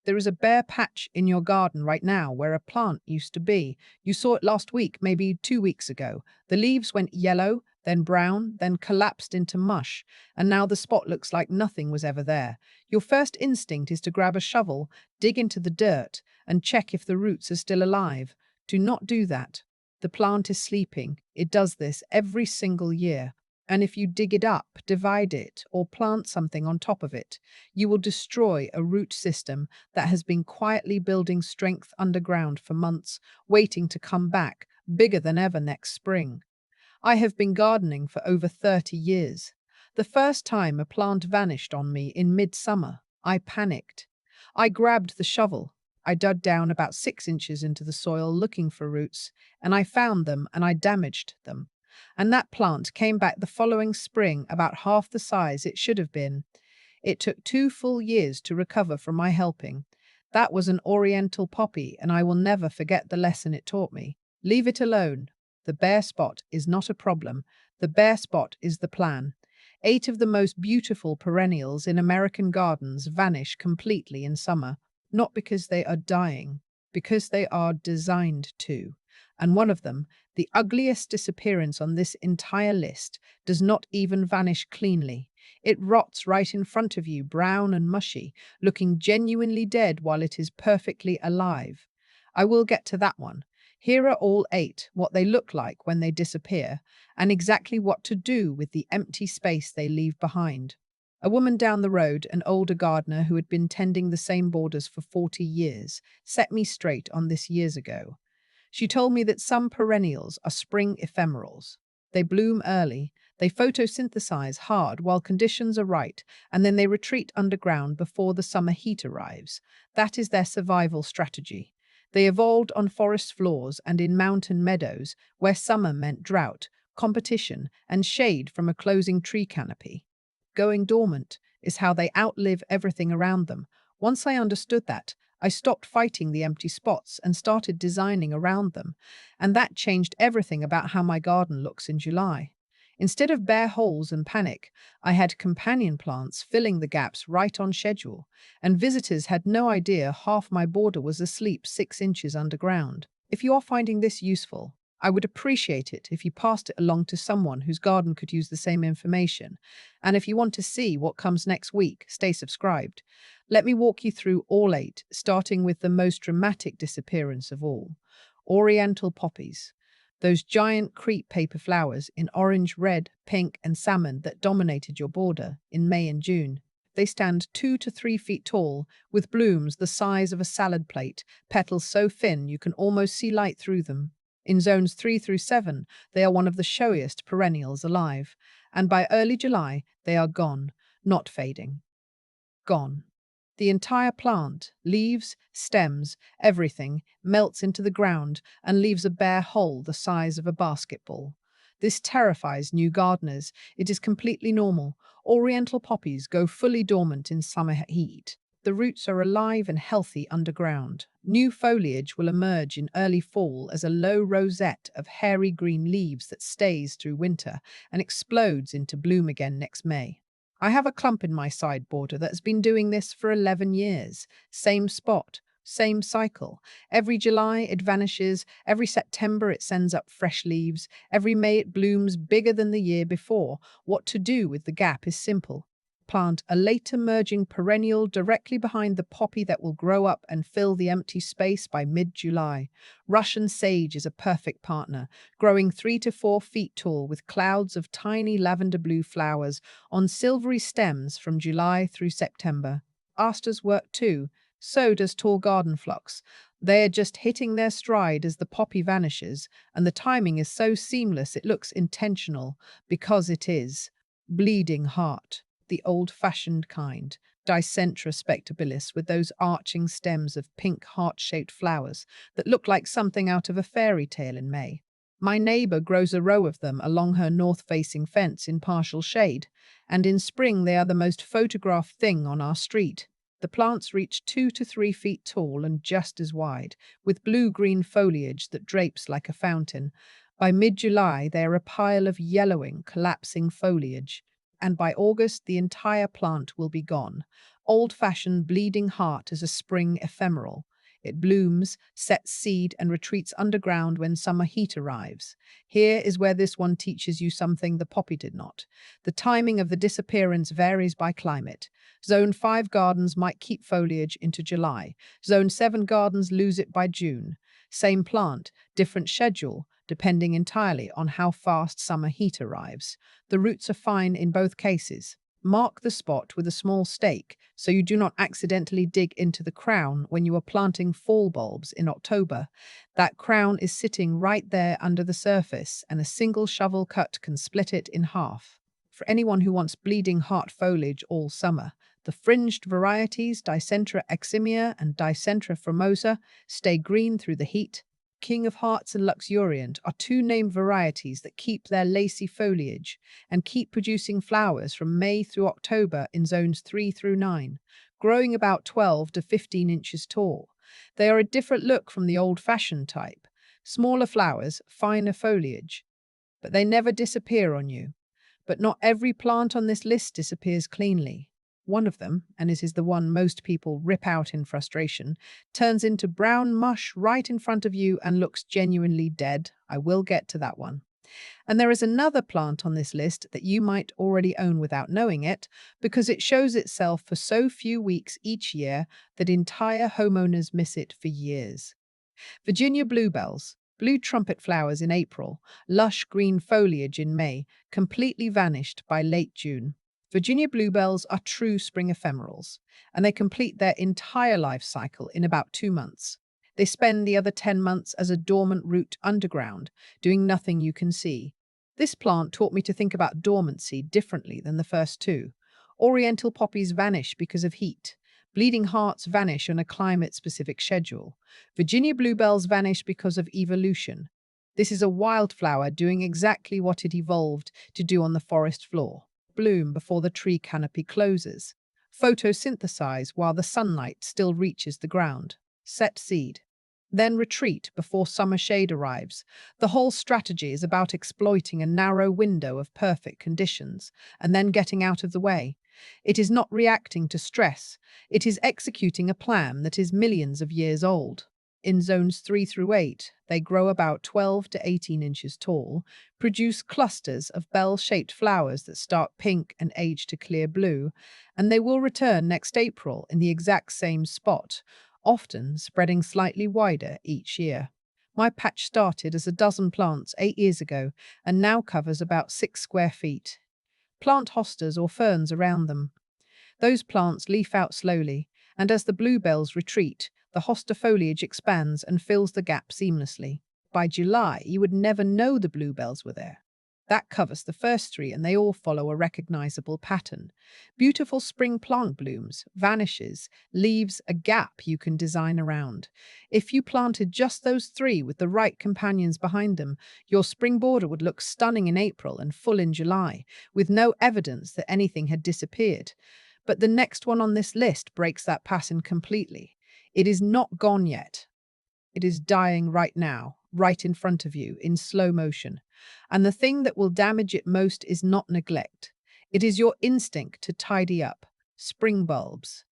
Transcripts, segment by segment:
There is a bare patch in your garden right now where a plant used to be. You saw it last week, maybe 2 weeks ago. The leaves went yellow, then brown, then collapsed into mush, and now the spot looks like nothing was ever there. Your first instinct is to grab a shovel, dig into the dirt, and check if the roots are still alive. Do not do that. The plant is sleeping. It does this every single year. And if you dig it up, divide it, or plant something on top of it, you will destroy a root system that has been quietly building strength underground for months, waiting to come back, bigger than ever next spring. I have been gardening for over 30 years. The first time a plant vanished on me in midsummer, I panicked. I grabbed the shovel. I dug down about 6 inches into the soil looking for roots, and I found them and I damaged them. And that plant came back the following spring about half the size it should have been. It took 2 full years to recover from my helping. That was an Oriental poppy, and I will never forget the lesson it taught me. Leave it alone. The bare spot is not a problem. The bare spot is the plan. 8 of the most beautiful perennials in American gardens vanish completely in summer, not because they are dying, because they are designed to. And one of them, the ugliest disappearance on this entire list, does not even vanish cleanly. It rots right in front of you, brown and mushy, looking genuinely dead while it is perfectly alive. I will get to that one. Here are all 8, what they look like when they disappear, and exactly what to do with the empty space they leave behind. A woman down the road, an older gardener who had been tending the same borders for 40 years, set me straight on this years ago. She told me that some perennials are spring ephemerals. They bloom early, they photosynthesize hard while conditions are right, and then they retreat underground before the summer heat arrives. That is their survival strategy. They evolved on forest floors and in mountain meadows where summer meant drought, competition, and shade from a closing tree canopy. Going dormant is how they outlive everything around them. Once I understood that, I stopped fighting the empty spots and started designing around them, and that changed everything about how my garden looks in July. Instead of bare holes and panic, I had companion plants filling the gaps right on schedule, and visitors had no idea half my border was asleep 6 inches underground. If you are finding this useful, I would appreciate it if you passed it along to someone whose garden could use the same information. And if you want to see what comes next week, stay subscribed. Let me walk you through all 8, starting with the most dramatic disappearance of all. Oriental poppies. Those giant crepe paper flowers in orange, red, pink, and salmon that dominated your border in May and June. They stand 2 to 3 feet tall, with blooms the size of a salad plate, petals so thin you can almost see light through them. In zones 3 through 7, they are one of the showiest perennials alive, and by early July, they are gone, not fading. Gone. The entire plant, leaves, stems, everything, melts into the ground and leaves a bare hole the size of a basketball. This terrifies new gardeners. It is completely normal. Oriental poppies go fully dormant in summer heat. The roots are alive and healthy underground. New foliage will emerge in early fall as a low rosette of hairy green leaves that stays through winter and explodes into bloom again next May. I have a clump in my side border that's been doing this for 11 years. Same spot, same cycle. Every July it vanishes, every September it sends up fresh leaves, every May it blooms bigger than the year before. What to do with the gap is simple. Plant a late emerging perennial directly behind the poppy that will grow up and fill the empty space by mid-July. Russian sage is a perfect partner, growing 3 to 4 feet tall with clouds of tiny lavender blue flowers on silvery stems from July through September. Asters work too, so does tall garden phlox. They are just hitting their stride as the poppy vanishes, and the timing is so seamless it looks intentional, because it is. Bleeding heart. The old-fashioned kind, Dicentra spectabilis, with those arching stems of pink heart-shaped flowers that look like something out of a fairy tale in May. My neighbor grows a row of them along her north-facing fence in partial shade, and in spring they are the most photographed thing on our street. The plants reach 2 to 3 feet tall and just as wide, with blue-green foliage that drapes like a fountain. By mid-July they are a pile of yellowing, collapsing foliage, and by August the entire plant will be gone. Old-fashioned bleeding heart is a spring ephemeral. It blooms, sets seed, and retreats underground when summer heat arrives. Here is where this one teaches you something the poppy did not. The timing of the disappearance varies by climate. Zone 5 gardens might keep foliage into July. Zone 7 gardens lose it by June. Same plant, different schedule, depending entirely on how fast summer heat arrives. The roots are fine in both cases. Mark the spot with a small stake so you do not accidentally dig into the crown when you are planting fall bulbs in October. That crown is sitting right there under the surface, and a single shovel cut can split it in half. For anyone who wants bleeding heart foliage all summer, the fringed varieties Dicentra eximia and Dicentra formosa stay green through the heat. King of Hearts and Luxuriant are two named varieties that keep their lacy foliage and keep producing flowers from May through October in zones 3 through 9, growing about 12 to 15 inches tall. They are a different look from the old-fashioned type. Smaller flowers, finer foliage, but they never disappear on you. But not every plant on this list disappears cleanly. One of them, and it is the one most people rip out in frustration, turns into brown mush right in front of you and looks genuinely dead. I will get to that one. And there is another plant on this list that you might already own without knowing it, because it shows itself for so few weeks each year that entire homeowners miss it for years. Virginia bluebells, blue trumpet flowers in April, lush green foliage in May, completely vanished by late June. Virginia bluebells are true spring ephemerals, and they complete their entire life cycle in about 2 months. They spend the other 10 months as a dormant root underground, doing nothing you can see. This plant taught me to think about dormancy differently than the first two. Oriental poppies vanish because of heat. Bleeding hearts vanish on a climate-specific schedule. Virginia bluebells vanish because of evolution. This is a wildflower doing exactly what it evolved to do on the forest floor. Bloom before the tree canopy closes. Photosynthesize while the sunlight still reaches the ground. Set seed. Then retreat before summer shade arrives. The whole strategy is about exploiting a narrow window of perfect conditions and then getting out of the way. It is not reacting to stress. It is executing a plan that is millions of years old. In zones 3 through 8, they grow about 12 to 18 inches tall, produce clusters of bell-shaped flowers that start pink and age to clear blue, and they will return next April in the exact same spot, often spreading slightly wider each year. My patch started as a dozen plants 8 years ago and now covers about 6 square feet. Plant hostas or ferns around them. Those plants leaf out slowly, and as the bluebells retreat, the hosta foliage expands and fills the gap seamlessly. By July, you would never know the bluebells were there. That covers the first 3, and they all follow a recognizable pattern. Beautiful spring plant blooms, vanishes, leaves a gap you can design around. If you planted just those 3 with the right companions behind them, your spring border would look stunning in April and full in July, with no evidence that anything had disappeared. But the next one on this list breaks that pattern completely. It is not gone yet. It is dying right now, right in front of you, in slow motion. And the thing that will damage it most is not neglect. It is your instinct to tidy up. Spring bulbs,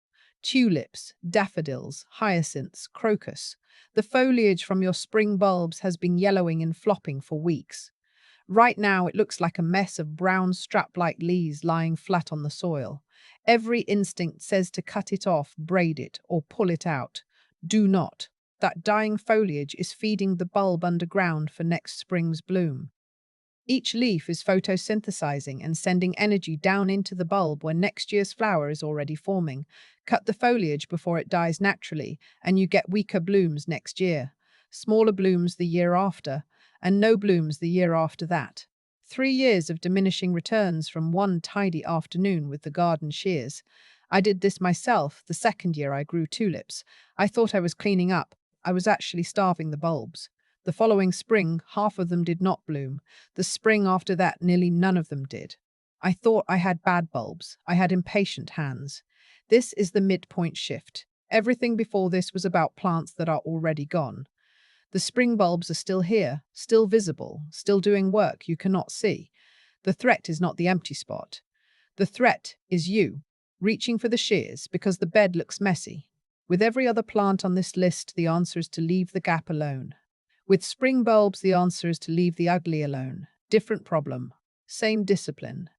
tulips, daffodils, hyacinths, crocus. The foliage from your spring bulbs has been yellowing and flopping for weeks. Right now, it looks like a mess of brown strap-like leaves lying flat on the soil. Every instinct says to cut it off, braid it, or pull it out. Do not. That dying foliage is feeding the bulb underground for next spring's bloom. Each leaf is photosynthesizing and sending energy down into the bulb when next year's flower is already forming. Cut the foliage before it dies naturally, and you get weaker blooms next year, smaller blooms the year after, and no blooms the year after that. 3 years of diminishing returns from one tidy afternoon with the garden shears. I did this myself the second year I grew tulips. I thought I was cleaning up. I was actually starving the bulbs. The following spring, half of them did not bloom. The spring after that, nearly none of them did. I thought I had bad bulbs. I had impatient hands. This is the midpoint shift. Everything before this was about plants that are already gone. The spring bulbs are still here, still visible, still doing work you cannot see. The threat is not the empty spot. The threat is you. reaching for the shears because the bed looks messy. With every other plant on this list, the answer is to leave the gap alone. With spring bulbs, the answer is to leave the ugly alone. Different problem, same discipline.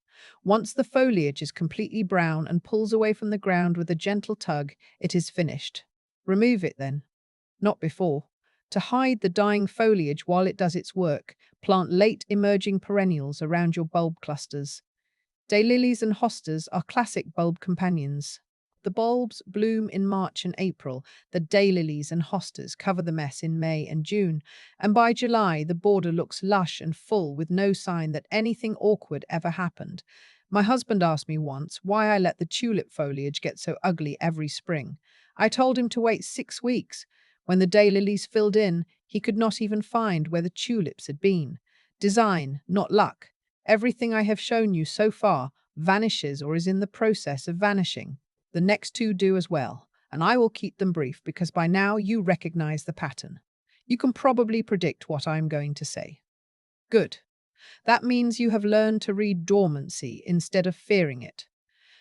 Once the foliage is completely brown and pulls away from the ground with a gentle tug, it is finished. Remove it then, not before. To hide the dying foliage while it does its work, plant late emerging perennials around your bulb clusters. Daylilies and hostas are classic bulb companions. The bulbs bloom in March and April, the daylilies and hostas cover the mess in May and June, and by July the border looks lush and full with no sign that anything awkward ever happened. My husband asked me once why I let the tulip foliage get so ugly every spring. I told him to wait 6 weeks. When the daylilies filled in, he could not even find where the tulips had been. Design, not luck. Everything I have shown you so far vanishes or is in the process of vanishing. The next two do as well, and I will keep them brief because by now you recognize the pattern. You can probably predict what I'm going to say. Good. That means you have learned to read dormancy instead of fearing it.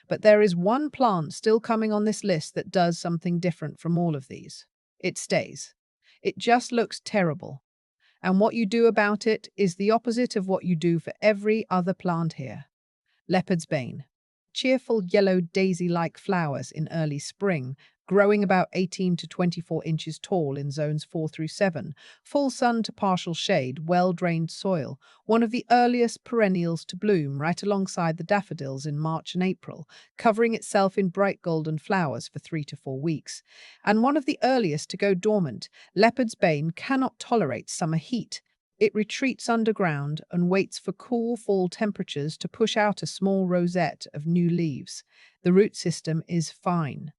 But there is one plant still coming on this list that does something different from all of these. It stays. It just looks terrible. And what you do about it is the opposite of what you do for every other plant here. Leopard's Bane. Cheerful yellow daisy-like flowers in early spring, growing about 18 to 24 inches tall in zones 4 through 7, full sun to partial shade, well-drained soil, one of the earliest perennials to bloom right alongside the daffodils in March and April, covering itself in bright golden flowers for 3 to 4 weeks, and one of the earliest to go dormant. Leopard's Bane cannot tolerate summer heat. It retreats underground and waits for cool fall temperatures to push out a small rosette of new leaves. The root system is fine.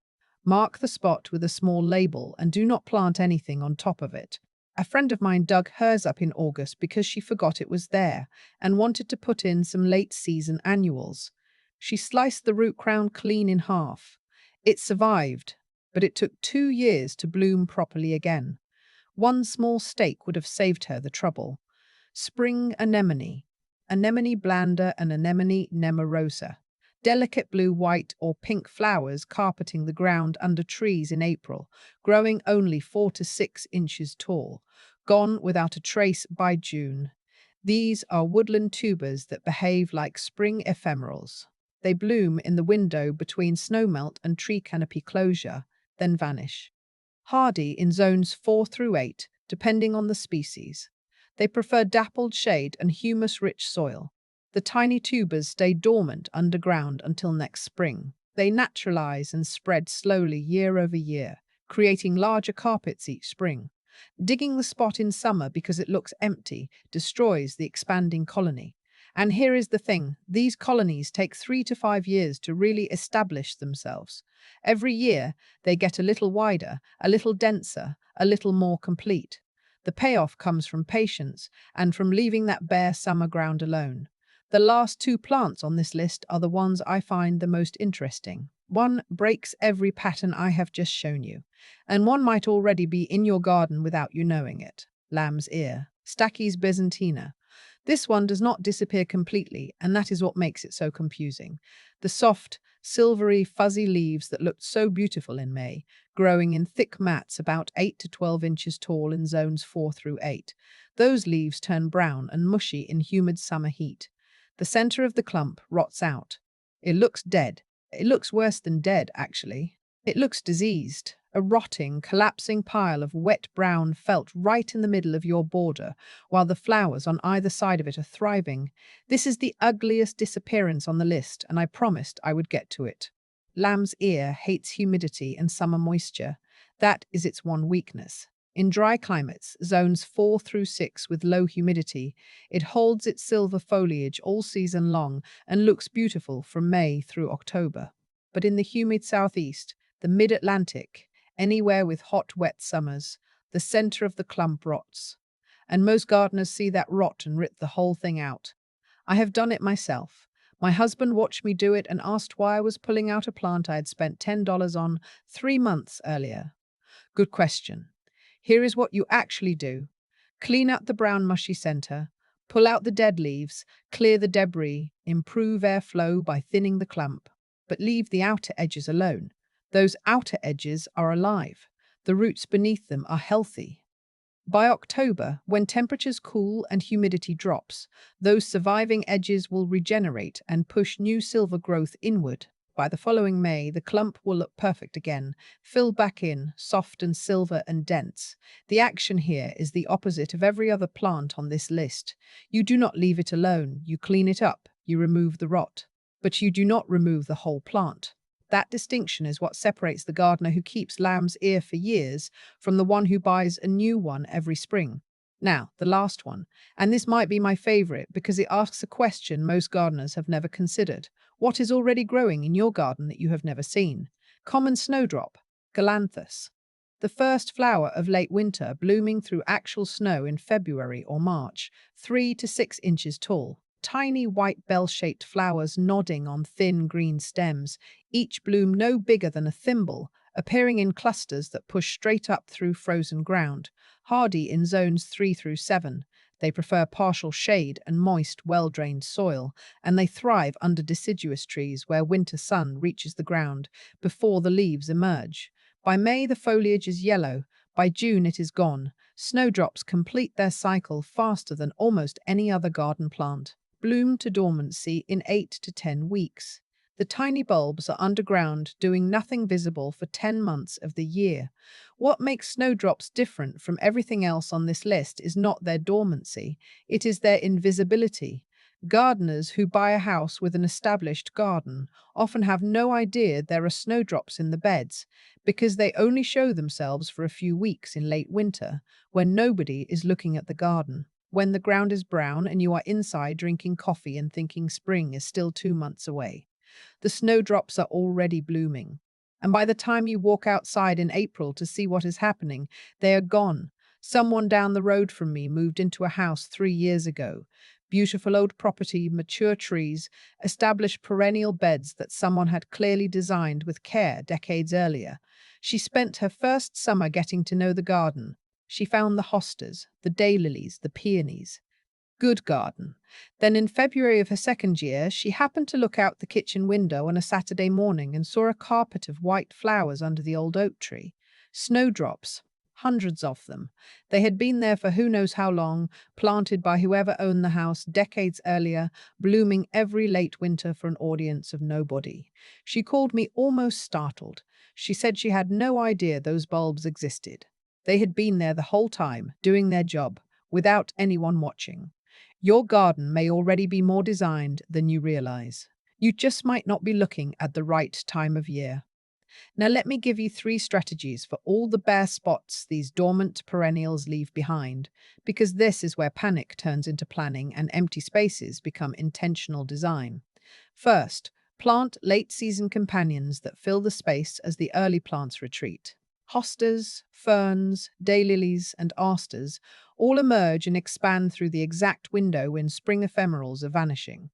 Mark the spot with a small label and do not plant anything on top of it. A friend of mine dug hers up in August because she forgot it was there and wanted to put in some late-season annuals. She sliced the root crown clean in half. It survived, but it took 2 years to bloom properly again. One small stake would have saved her the trouble. Spring anemone. Anemone blanda and anemone nemorosa. Delicate blue, white, or pink flowers carpeting the ground under trees in April, growing only 4 to 6 inches tall. Gone without a trace by June. These are woodland tubers that behave like spring ephemerals. They bloom in the window between snowmelt and tree canopy closure, then vanish. Hardy in zones 4 through 8, depending on the species. They prefer dappled shade and humus-rich soil. The tiny tubers stay dormant underground until next spring. They naturalize and spread slowly year over year, creating larger carpets each spring. Digging the spot in summer because it looks empty destroys the expanding colony. And here is the thing, these colonies take 3 to 5 years to really establish themselves. Every year, they get a little wider, a little denser, a little more complete. The payoff comes from patience and from leaving that bare summer ground alone. The last two plants on this list are the ones I find the most interesting. One breaks every pattern I have just shown you, and one might already be in your garden without you knowing it. Lamb's ear, Stachys byzantina. This one does not disappear completely, and that is what makes it so confusing. The soft, silvery, fuzzy leaves that looked so beautiful in May, growing in thick mats about 8 to 12 inches tall in zones 4 through 8. Those leaves turn brown and mushy in humid summer heat. The center of the clump rots out. It looks dead. It looks worse than dead, actually. It looks diseased, a rotting, collapsing pile of wet brown felt right in the middle of your border, while the flowers on either side of it are thriving. This is the ugliest disappearance on the list, and I promised I would get to it. Lamb's ear hates humidity and summer moisture. That is its one weakness. In dry climates, zones 4 through 6 with low humidity, it holds its silver foliage all season long and looks beautiful from May through October. But in the humid southeast, the mid-Atlantic, anywhere with hot, wet summers, the center of the clump rots. And most gardeners see that rot and rip the whole thing out. I have done it myself. My husband watched me do it and asked why I was pulling out a plant I had spent $10 on 3 months earlier. Good question. Here is what you actually do. Clean out the brown mushy center, pull out the dead leaves, clear the debris, improve airflow by thinning the clump. but leave the outer edges alone. Those outer edges are alive. The roots beneath them are healthy. By October, when temperatures cool and humidity drops, those surviving edges will regenerate and push new silver growth inward. By the following May, the clump will look perfect again, filled back in, soft and silver and dense. The action here is the opposite of every other plant on this list. You do not leave it alone, you clean it up, you remove the rot. But you do not remove the whole plant. That distinction is what separates the gardener who keeps lamb's ear for years from the one who buys a new one every spring. Now, the last one, and this might be my favorite because it asks a question most gardeners have never considered. What is already growing in your garden that you have never seen? Common snowdrop, Galanthus. The first flower of late winter, blooming through actual snow in February or March, 3 to 6 inches tall. Tiny white bell-shaped flowers nodding on thin green stems, each bloom no bigger than a thimble, appearing in clusters that push straight up through frozen ground. Hardy in zones 3 through 7. They prefer partial shade and moist, well-drained soil, and they thrive under deciduous trees where winter sun reaches the ground before the leaves emerge. By May, the foliage is yellow. By June, it is gone. Snowdrops complete their cycle faster than almost any other garden plant. Bloom to dormancy in 8 to 10 weeks. The tiny bulbs are underground, doing nothing visible for 10 months of the year. What makes snowdrops different from everything else on this list is not their dormancy, it is their invisibility. Gardeners who buy a house with an established garden often have no idea there are snowdrops in the beds because they only show themselves for a few weeks in late winter when nobody is looking at the garden. When the ground is brown and you are inside drinking coffee and thinking spring is still 2 months away. The snowdrops are already blooming. And by the time you walk outside in April to see what is happening, they are gone. Someone down the road from me moved into a house 3 years ago. Beautiful old property, mature trees, established perennial beds that someone had clearly designed with care decades earlier. She spent her first summer getting to know the garden. She found the hostas, the daylilies, the peonies. Good garden. Then in February of her second year, she happened to look out the kitchen window on a Saturday morning and saw a carpet of white flowers under the old oak tree. Snowdrops. Hundreds of them. They had been there for who knows how long, planted by whoever owned the house decades earlier, blooming every late winter for an audience of nobody. She called me almost startled. She said she had no idea those bulbs existed. They had been there the whole time, doing their job, without anyone watching. Your garden may already be more designed than you realize. You just might not be looking at the right time of year. Now let me give you 3 strategies for all the bare spots these dormant perennials leave behind, because this is where panic turns into planning and empty spaces become intentional design. First, plant late-season companions that fill the space as the early plants retreat. Hostas, ferns, daylilies, and asters all emerge and expand through the exact window when spring ephemerals are vanishing.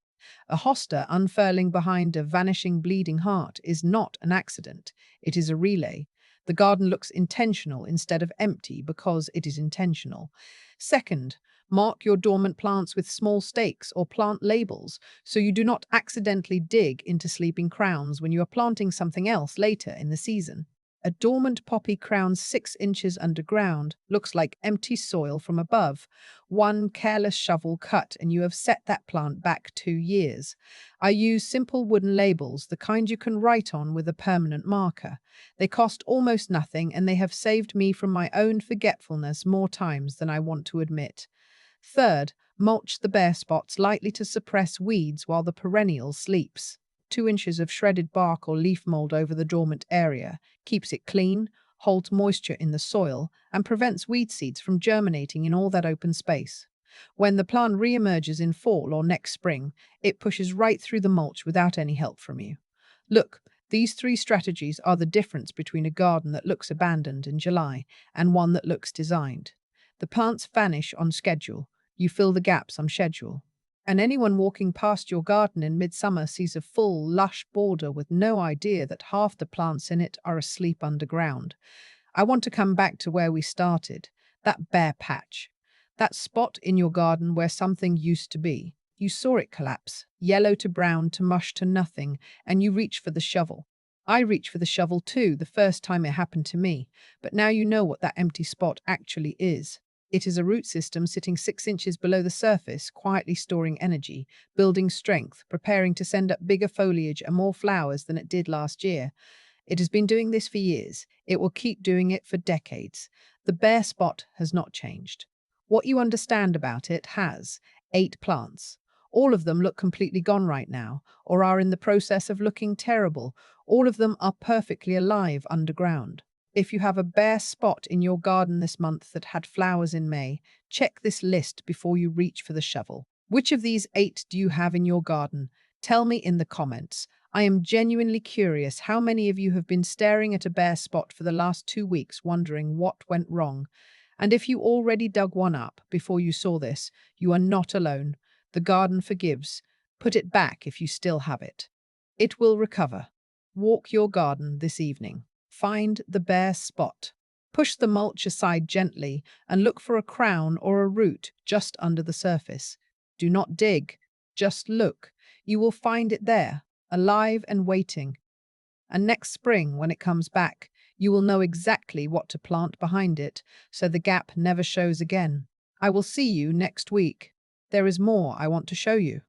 A hosta unfurling behind a vanishing bleeding heart is not an accident, it is a relay. The garden looks intentional instead of empty because it is intentional. Second, mark your dormant plants with small stakes or plant labels so you do not accidentally dig into sleeping crowns when you are planting something else later in the season. A dormant poppy crown 6 inches underground looks like empty soil from above. One careless shovel cut and you have set that plant back 2 years. I use simple wooden labels, the kind you can write on with a permanent marker. They cost almost nothing and they have saved me from my own forgetfulness more times than I want to admit. Third, mulch the bare spots lightly to suppress weeds while the perennial sleeps. 2 inches of shredded bark or leaf mold over the dormant area keeps it clean, holds moisture in the soil, and prevents weed seeds from germinating in all that open space. When the plant re-emerges in fall or next spring, it pushes right through the mulch without any help from you. Look, these 3 strategies are the difference between a garden that looks abandoned in July and one that looks designed. The plants vanish on schedule. You fill the gaps on schedule. And anyone walking past your garden in midsummer sees a full, lush border with no idea that half the plants in it are asleep underground. I want to come back to where we started, that bare patch, that spot in your garden where something used to be. You saw it collapse, yellow to brown to mush to nothing, and you reach for the shovel. I reached for the shovel too the first time it happened to me, but now you know what that empty spot actually is. It is a root system sitting 6 inches below the surface, quietly storing energy, building strength, preparing to send up bigger foliage and more flowers than it did last year. It has been doing this for years. It will keep doing it for decades. The bare spot has not changed. What you understand about it has 8 plants. All of them look completely gone right now, or are in the process of looking terrible. All of them are perfectly alive underground. If you have a bare spot in your garden this month that had flowers in May, check this list before you reach for the shovel. Which of these 8 do you have in your garden? Tell me in the comments. I am genuinely curious how many of you have been staring at a bare spot for the last 2 weeks wondering what went wrong. And if you already dug one up before you saw this, you are not alone. The garden forgives. Put it back if you still have it. It will recover. Walk your garden this evening. Find the bare spot. Push the mulch aside gently and look for a crown or a root just under the surface. Do not dig, just look. You will find it there, alive and waiting. And next spring, when it comes back, you will know exactly what to plant behind it, so the gap never shows again. I will see you next week. There is more I want to show you.